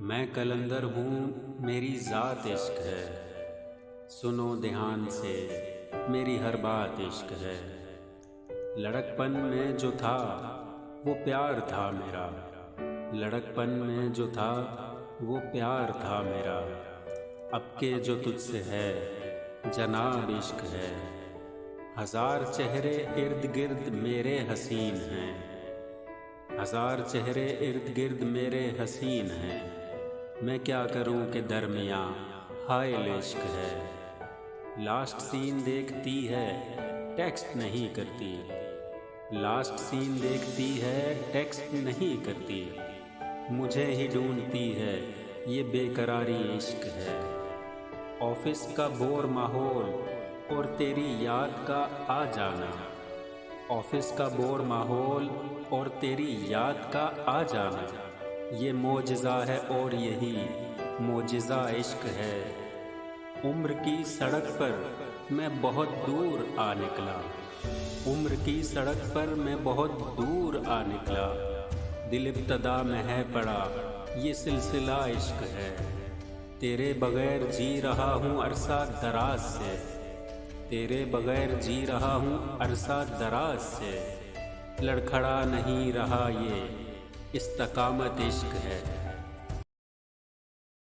मैं कलंदर हूँ, मेरी ज़ात इश्क है। सुनो ध्यान से, मेरी हर बात इश्क है। लड़कपन में जो था वो प्यार था मेरा। लड़कपन में जो था वो प्यार था मेरा। अब के जो तुझसे है जनाब इश्क है। हजार चेहरे इर्द गिर्द मेरे हसीन हैं। हजार चेहरे इर्द गिर्द मेरे हसीन हैं। मैं क्या करूं कि दरमियां हायल इश्क है। लास्ट सीन देखती है टेक्स्ट नहीं करती। लास्ट सीन देखती है टेक्स्ट नहीं करती। मुझे ही ढूंढती है ये बेकरारी इश्क है। ऑफिस का बोर माहौल और तेरी याद का आ जाना। ऑफिस का बोर माहौल और तेरी याद का आ जाना, ये मोजिज़ा है और यही मोजिज़ा इश्क है। उम्र की सड़क पर मैं बहुत दूर आ निकला। उम्र की सड़क पर मैं बहुत दूर आ निकला। दिल इब्तदा में है पड़ा ये सिलसिला इश्क है। तेरे बगैर जी रहा हूँ अरसा दराज से। तेरे बगैर जी रहा हूँ अरसा दराज से। लड़खड़ा नहीं रहा ये इस्तकामत इश्क है।